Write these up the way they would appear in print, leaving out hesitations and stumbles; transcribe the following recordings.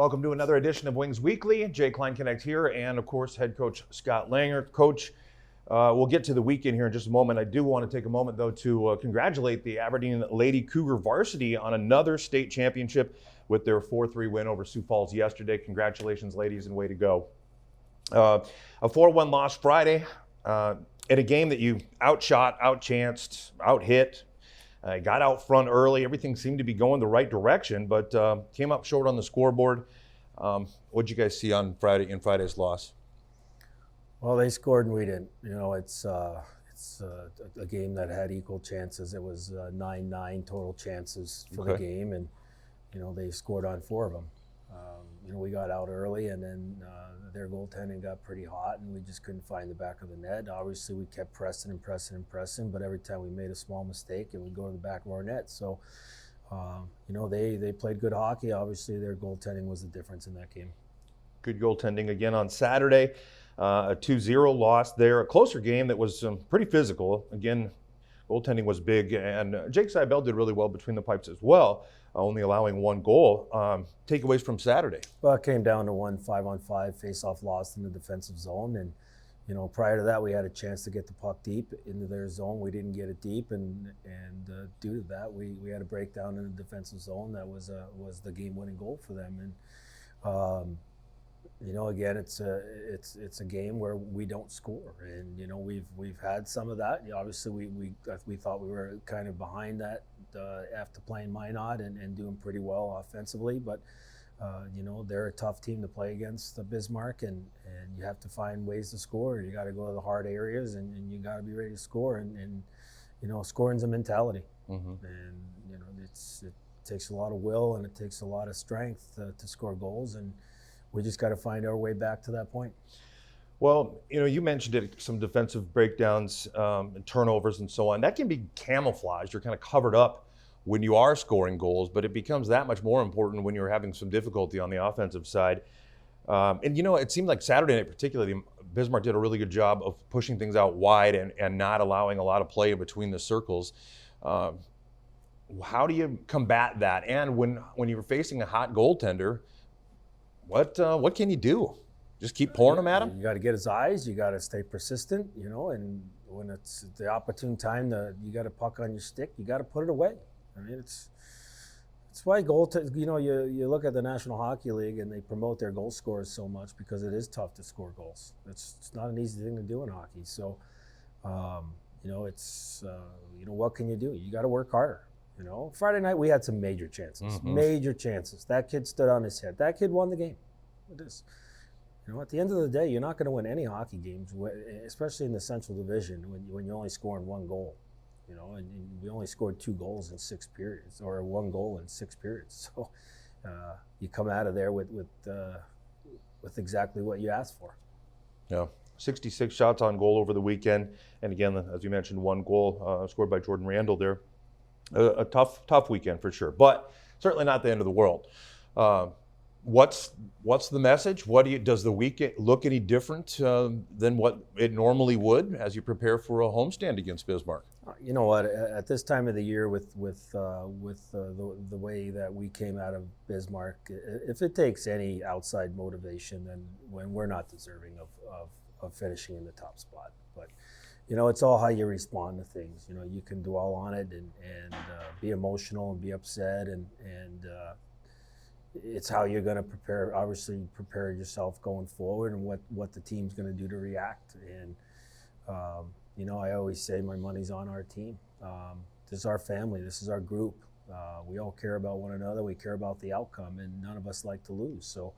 Welcome to another edition of Wings Weekly. Jay Kleinknecht here, and of course, head coach Scott Langer. Coach, we'll get to the weekend here in just a moment. I do want to take a moment, though, to congratulate the Aberdeen Lady Cougar varsity on another state championship with their 4-3 win over Sioux Falls yesterday. Congratulations, ladies, and way to go. A 4-1 loss Friday in a game that you outshot, outchanced, outhit. Got out front early. Everything seemed to be going the right direction, but came up short on the scoreboard. What'd you guys see on Friday in Friday's loss? Well, they scored and we didn't. You know, it's a game that had equal chances. It was 9-9 total chances for the game, and you know they scored on 4 of them. You know, we got out early, and then their goaltending got pretty hot, and we just couldn't find the back of the net. Obviously, we kept pressing, but every time we made a small mistake, it would go to the back of our net. So, you know, they played good hockey. Obviously, their goaltending was the difference in that game. Good goaltending again on Saturday. A 2-0 loss there. A closer game that was pretty physical. Again, goaltending was big, and Jake Seibel did really well between the pipes as well, only allowing 1 goal. Takeaways from Saturday? Well, it came down to one 5-on-5 face-off lost in the defensive zone, and you know, prior to that, we had a chance to get the puck deep into their zone. We didn't get it deep, and due to that, we had a breakdown in the defensive zone. That was the game-winning goal for them. And you know, again, it's a game where we don't score, and you know we've had some of that. Obviously, we thought we were kind of behind that after playing Minot and doing pretty well offensively, but you know they're a tough team to play against, Bismarck, and you have to find ways to score. You got to go to the hard areas, and you got to be ready to score, and you know scoring's a mentality, and you know it takes a lot of will and it takes a lot of strength to score goals, and we just got to find our way back to that point. Well, you know, you mentioned it, some defensive breakdowns and turnovers and so on. That can be camouflaged or kind of covered up when you are scoring goals, but it becomes that much more important when you're having some difficulty on the offensive side. And, you know, it seemed like Saturday night particularly, Bismarck did a really good job of pushing things out wide and not allowing a lot of play in between the circles. How do you combat that? And when you're facing a hot goaltender, what can you do? Just keep pouring them at him? You got to get his eyes. You got to stay persistent, you know, and when it's the opportune time, you got a puck on your stick, you got to put it away. I mean, it's why you know, you look at the National Hockey League and they promote their goal scorers so much because it is tough to score goals. It's not an easy thing to do in hockey. So, you know, you know, what can you do? You got to work harder. You know, Friday night we had some major chances. Major chances. That kid stood on his head. That kid won the game. It is. You know, at the end of the day, you're not going to win any hockey games, especially in the Central Division, when you're only scoring 1 goal. You know, and we only scored 2 goals in 6 periods, or 1 goal in 6 periods. So you come out of there with exactly what you asked for. Yeah. 66 shots on goal over the weekend, and again, as you mentioned, 1 goal scored by Jordan Randall there. A tough weekend for sure, but certainly not the end of the world. What's the message? Does the weekend look any different than what it normally would as you prepare for a homestand against Bismarck? You know what? At this time of the year, with the way that we came out of Bismarck, if it takes any outside motivation, then when we're not deserving of finishing in the top spot, but. You know, it's all how you respond to things. You know, you can dwell on it and be emotional and be upset, and it's how you're going to prepare yourself going forward and what the team's going to do to react. And, you know, I always say my money's on our team. This is our family. This is our group. We all care about one another. We care about the outcome, and none of us like to lose. So,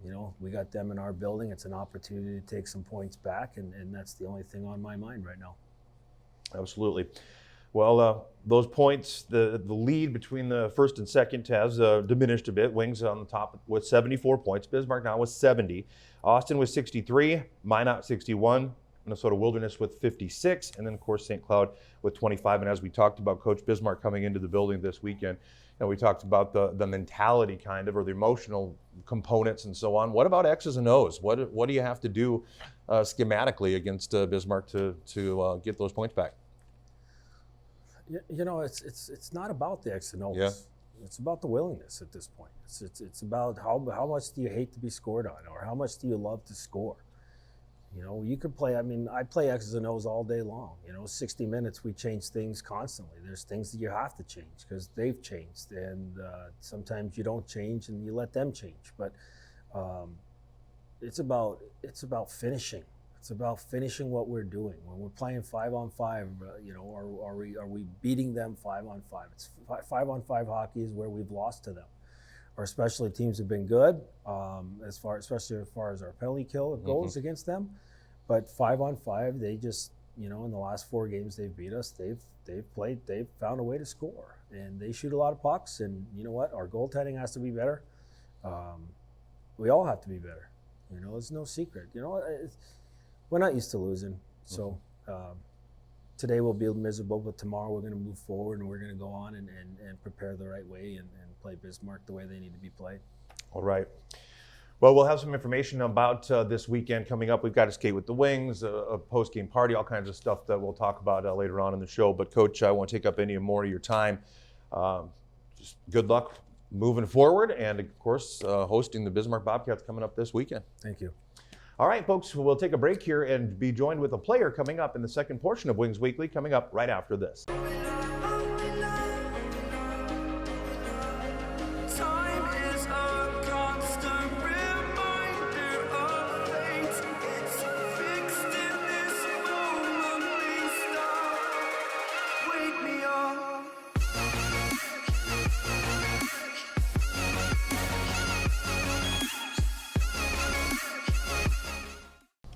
you know, we got them in our building. It's an opportunity to take some points back, and that's the only thing on my mind right now. Absolutely. Well, those points, the lead between the first and second has diminished a bit. Wings on the top with 74 points. Bismarck now with 70. Austin with 63. Minot 61. Minnesota Wilderness with 56. And then, of course, St. Cloud with 25. And as we talked about Coach Bismarck coming into the building this weekend, and we talked about the mentality kind of, or the emotional components and so on. What about X's and O's? What do you have to do schematically against Bismarck to get those points back? You know, it's not about the X and O's. Yeah. It's about the willingness at this point. It's about how much do you hate to be scored on, or how much do you love to score. You know, you could play. I mean, I play X's and O's all day long. You know, 60 minutes we change things constantly. There's things that you have to change because they've changed, and sometimes you don't change and you let them change. But it's about finishing. It's about finishing what we're doing. When we're playing 5-on-5, you know, are we beating them 5-on-5? It's 5-on-5 hockey is where we've lost to them. Our specialty teams have been good, especially as far as our penalty kill goes against them. But 5-on-5, they just, you know, in the last 4 games they've beat us, they've found a way to score, and they shoot a lot of pucks. And you know what? Our goaltending has to be better. We all have to be better. You know, it's no secret. You know, we're not used to losing, so today will be miserable, but tomorrow we're going to move forward and we're going to go on and prepare the right way and play Bismarck the way they need to be played. All right. Well, we'll have some information about this weekend coming up. We've got a skate with the Wings, a post-game party, all kinds of stuff that we'll talk about later on in the show. But, Coach, I won't take up any more of your time. Just good luck moving forward, and, of course, hosting the Bismarck Bobcats coming up this weekend. Thank you. All right, folks, we'll take a break here and be joined with a player coming up in the second portion of Wings Weekly, coming up right after this.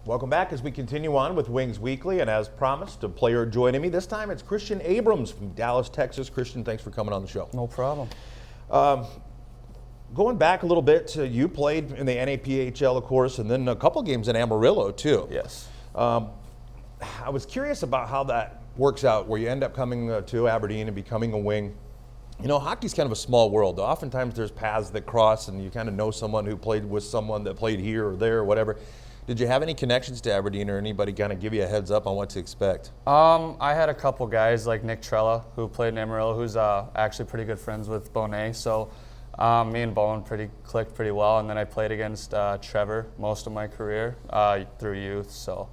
Welcome back as we continue on with Wings Weekly, and as promised, a player joining me. This time it's Christian Abrams from Dallas, Texas. Christian, thanks for coming on the show. No problem. Going back a little bit, you played in the NAPHL, of course, and then a couple games in Amarillo, too. Yes. I was curious about how that works out, where you end up coming to Aberdeen and becoming a wing. You know, hockey's kind of a small world. Oftentimes there's paths that cross, and you kind of know someone who played with someone that played here or there or whatever. Did you have any connections to Aberdeen, or anybody kind of give you a heads up on what to expect? I had a couple guys like Nick Trella, who played in Amarillo, who's actually pretty good friends with Bonet. So me and Bowen clicked pretty well. And then I played against Trevor most of my career through youth. So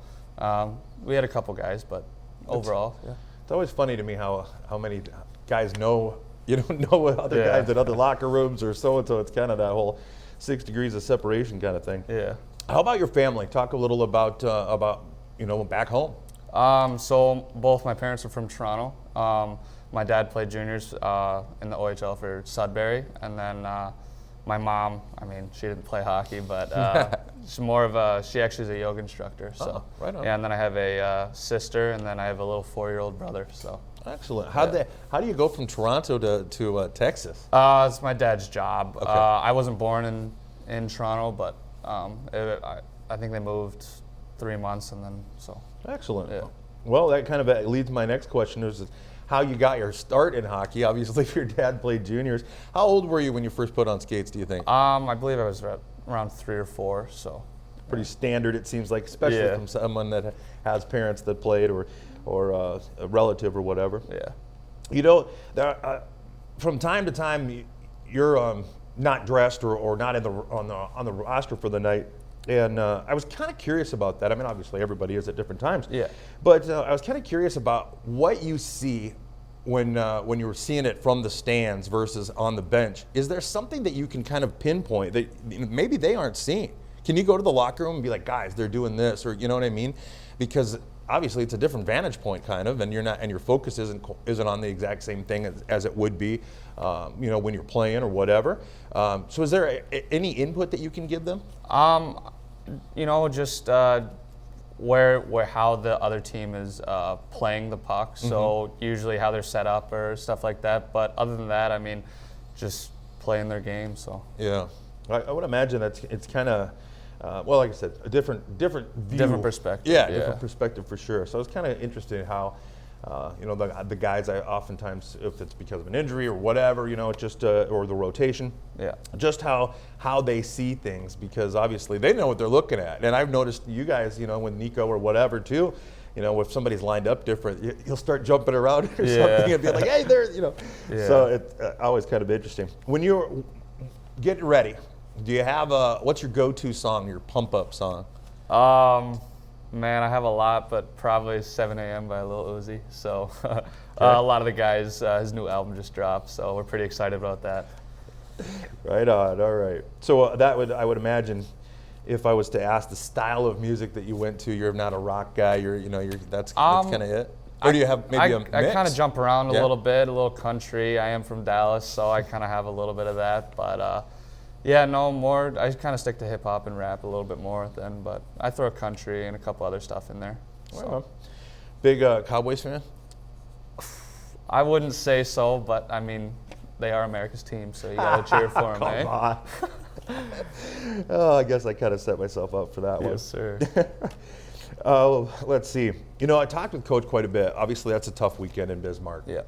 we had a couple guys, but overall, yeah. It's always funny to me how many guys know other guys in other locker rooms or so. It's kind of that whole 6 degrees of separation kind of thing. Yeah. How about your family? Talk a little about back home. So both my parents are from Toronto. My dad played juniors in the OHL for Sudbury, and then my mom, I mean, she didn't play hockey, but she actually is a yoga instructor. So right on. Yeah, and then I have a sister, and then I have a little 4-year-old brother. So excellent. How do you go from Toronto to Texas? It's my dad's job. Okay. I wasn't born in Toronto, but I think they moved 3 months, and then so. Excellent. Yeah. Well, that kind of leads to my next question, is how you got your start in hockey. Obviously, your dad played juniors. How old were you when you first put on skates, do you think? I believe I was around 3 or 4, so. Pretty standard, it seems like, especially from someone that has parents that played or a relative or whatever. Yeah. You know, from time to time, you're not dressed or not on the roster for the night, and I was kind of curious about that. I mean, obviously everybody is at different times. Yeah. But I was kind of curious about what you see when you were seeing it from the stands versus on the bench. Is there something that you can kind of pinpoint that maybe they aren't seeing? Can you go to the locker room and be like, guys, they're doing this, or you know what I mean? Because obviously it's a different vantage point kind of, and your focus isn't on the exact same thing as it would be, when you're playing or whatever. So is there any input that you can give them? Just where how the other team is playing the puck. So usually how they're set up or stuff like that. But other than that, I mean, just playing their game. So yeah, I would imagine it's kind of. Like I said, a different view. Different perspective. Yeah, different perspective for sure. So it's kind of interesting how, the guys, I oftentimes, if it's because of an injury or whatever, just or the rotation. Yeah. Just how they see things, because obviously they know what they're looking at. And I've noticed you guys, with Nico or whatever too, if somebody's lined up different, he'll start jumping around or Yeah. something and be like, hey, there, Yeah. So it's always kind of interesting. When you're getting ready, do you have what's your go-to song, your pump-up song? Man, I have a lot, but probably 7 a.m. by Lil Uzi. So a lot of the guys, his new album just dropped, so we're pretty excited about that. Right on. All right. So I would imagine, if I was to ask the style of music that you went to, you're not a rock guy. That's kind of it. Or do you have maybe a mix? I kind of jump around a Yeah. little bit, a little country. I am from Dallas, so I kind of have a little bit of that. But yeah, no more. I kind of stick to hip hop and rap a little bit more then, but I throw country and a couple other stuff in there. So. Right on. Big Cowboys fan? I wouldn't say so, but I mean, they are America's team, so you gotta cheer for them, eh? Come on. Oh, I guess I kind of set myself up for that one. Yes, sir. Let's see. I talked with Coach quite a bit. Obviously, that's a tough weekend in Bismarck. Yeah.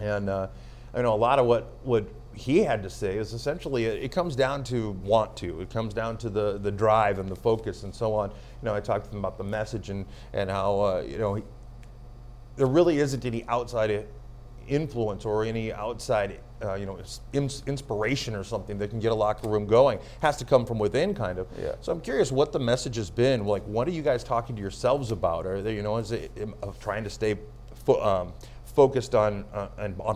And I know a lot of what he had to say is essentially it comes down to want to. It comes down to the drive and the focus and so on. I talked to him about the message and how there really isn't any outside influence or any outside inspiration or something that can get a locker room going. Has to come from within, kind of. Yeah. So I'm curious what the message has been. Like, what are you guys talking to yourselves about? Are they, is it trying to stay focused on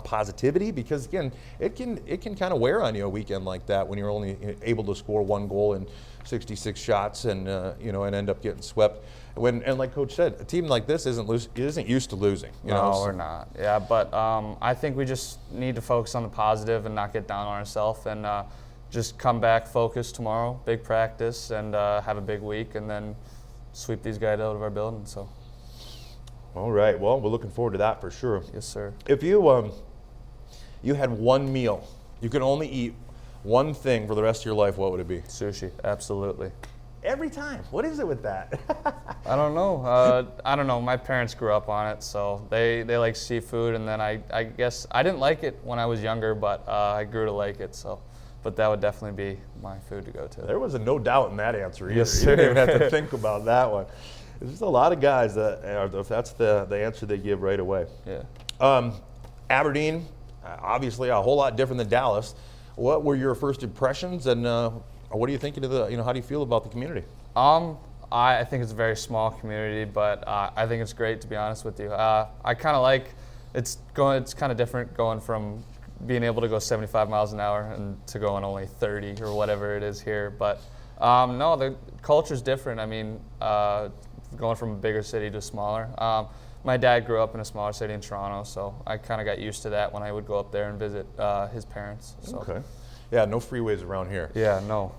positivity? Because again, it can kind of wear on you a weekend like that when you're only able to score 1 goal in 66 shots and and end up getting swept. And like Coach said, a team like this isn't used to losing. No, we're not. Yeah, but I think we just need to focus on the positive and not get down on ourselves and just come back focused tomorrow, big practice, and have a big week, and then sweep these guys out of our building. So. All right. Well, we're looking forward to that for sure. Yes, sir. If you you had one meal, you could only eat one thing for the rest of your life, what would it be? Sushi, absolutely. Every time. What is it with that? I don't know. I don't know. My parents grew up on it, so they like seafood, and then I guess I didn't like it when I was younger, but I grew to like it. So, but that would definitely be my food to go to. There was no doubt in that answer either. Yes, You didn't even sir. have to think about that one. There's just a lot of guys that, if that's the answer they give right away. Yeah. Aberdeen, obviously a whole lot different than Dallas. What were your first impressions, and what are you thinking of how do you feel about the community? I think it's a very small community, but I think it's great, to be honest with you. I kind of like it's kind of different going from being able to go 75 miles an hour and to going only 30 or whatever it is here. But no, the culture's different. I mean, going from a bigger city to smaller. My dad grew up in a smaller city in Toronto, so I kind of got used to that when I would go up there and visit his parents. So. Okay. Yeah, no freeways around here. Yeah, no.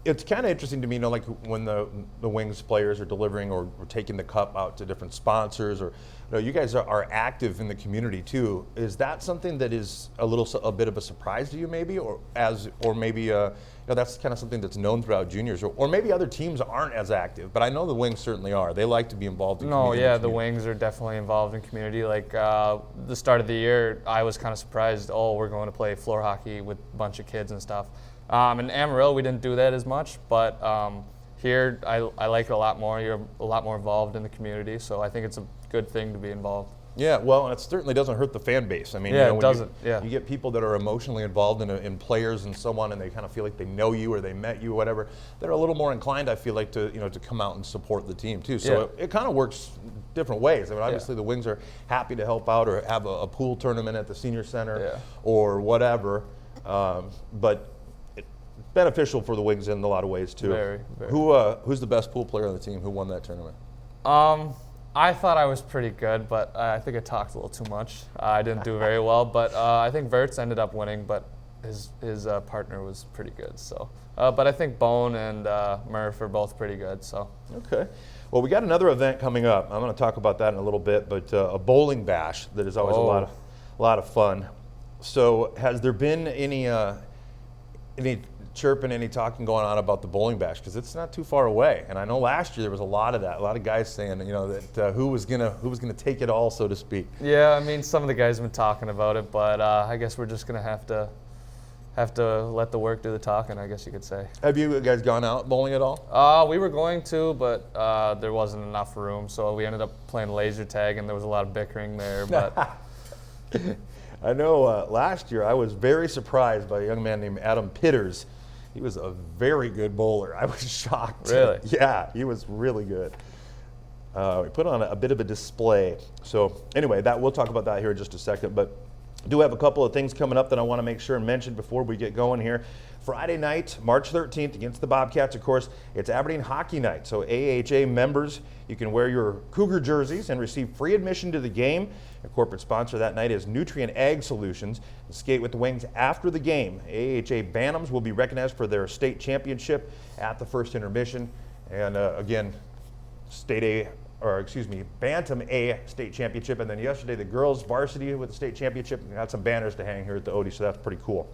It's kind of interesting to me, like when the Wings players are delivering or taking the cup out to different sponsors, or you guys are active in the community too. Is that something that is a bit of a surprise to you, maybe, or maybe that's kind of something that's known throughout juniors, or maybe other teams aren't as active, but I know the Wings certainly are. They like to be involved in community. No, yeah, the Wings are definitely involved in community. Like the start of the year, I was kind of surprised. Oh, we're going to play floor hockey with a bunch of kids and stuff. In Amarillo, we didn't do that as much, but here I like it a lot more. You're a lot more involved in the community, so I think it's a good thing to be involved. Yeah, well, it certainly doesn't hurt the fan base. I mean, Yeah, it when doesn't, You, yeah. you get people that are emotionally involved in players and so on, and they kind of feel like they know you or they met you or whatever. They're a little more inclined, I feel like, to to come out and support the team too. So Yeah. it kind of works different ways. I mean, obviously the Wings are happy to help out or have a pool tournament at the senior center Yeah. or whatever, but it's beneficial for the Wings in a lot of ways too. Very, very. Who's the best pool player on the team? Who won that tournament? I thought I was pretty good, but I think I talked a little too much. I didn't do very well, but I think Verts ended up winning, but his partner was pretty good. So, but I think Bone and Murph are both pretty good. So. Okay. Well, we got another event coming up. I'm going to talk about that in a little bit, but a bowling bash that is always a lot of fun. So, has there been any chirping, any talking going on about the bowling bash? Because it's not too far away, and I know last year there was a lot of that. A lot of guys saying, that who was gonna take it all, so to speak. Yeah, I mean, some of the guys have been talking about it, but I guess we're just gonna have have to let the work do the talking, I guess you could say. Have you guys gone out bowling at all? We were going to, but there wasn't enough room, so we ended up playing laser tag, and there was a lot of bickering there. But I know last year I was very surprised by a young man named Adam Pitters. He was a very good bowler. I was shocked. Really? Yeah, he was really good. We put on a bit of a display. So anyway, we'll talk about that here in just a second. But I do have a couple of things coming up that I want to make sure and mention before we get going here. Friday night, March 13th, against the Bobcats, of course, it's Aberdeen Hockey Night. So AHA members, you can wear your Cougar jerseys and receive free admission to the game. A corporate sponsor that night is Nutrient Ag Solutions. Skate with the Wings after the game. AHA Bantams will be recognized for their state championship at the first intermission. And again, Bantam A state championship, and then yesterday the girls varsity with the state championship. We got some banners to hang here at the Odie, so that's pretty cool.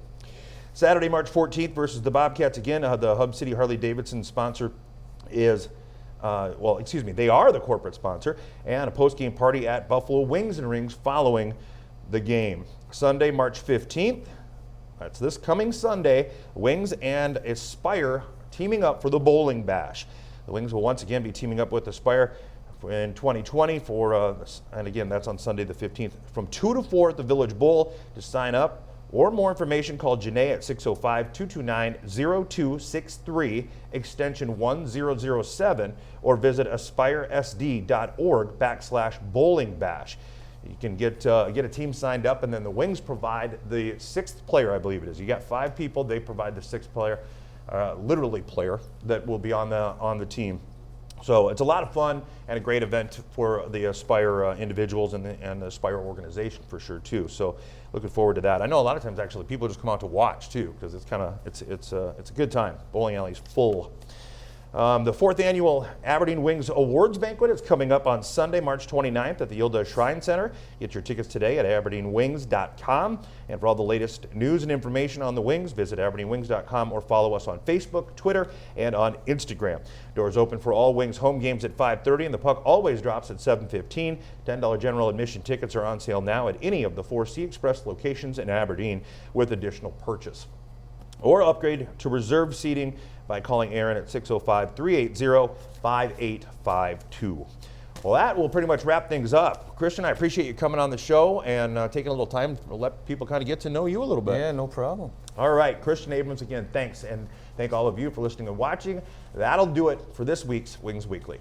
Saturday, March 14th versus the Bobcats again. The Hub City Harley-Davidson sponsor is, they are the corporate sponsor, and a post-game party at Buffalo Wings and Rings following the game. Sunday, March 15th, that's this coming Sunday, Wings and Aspire teaming up for the Bowling Bash. The Wings will once again be teaming up with Aspire in 2020 and again, that's on Sunday the 15th from 2 to 4 at the Village Bowl. To sign up or more information, call Janae at 605-229-0263, extension 1007, or visit aspiresd.org/bowling bash. You can get a team signed up, and then the Wings provide the 6th player, I believe it is. You got 5 people, they provide the 6th player, literally player, that will be on the team. So it's a lot of fun and a great event for the Aspire individuals and the Aspire organization for sure too. So looking forward to that. I know a lot of times actually people just come out to watch too because it's a good time. Bowling alley's full. The 4th annual Aberdeen Wings Awards Banquet is coming up on Sunday, March 29th at the Yilda Shrine Center. Get your tickets today at aberdeenwings.com. And for all the latest news and information on the Wings, visit aberdeenwings.com or follow us on Facebook, Twitter, and on Instagram. Doors open for all Wings home games at 5:30, and the puck always drops at 7:15. $10 general admission tickets are on sale now at any of the 4 Sea Express locations in Aberdeen with additional purchase. Or upgrade to reserved seating by calling Aaron at 605-380-5852. Well, that will pretty much wrap things up. Christian, I appreciate you coming on the show and taking a little time to let people kind of get to know you a little bit. yeah, no problem. All right, Christian Abrams, again, thanks. And thank all of you for listening and watching. That'll do it for this week's Wings Weekly.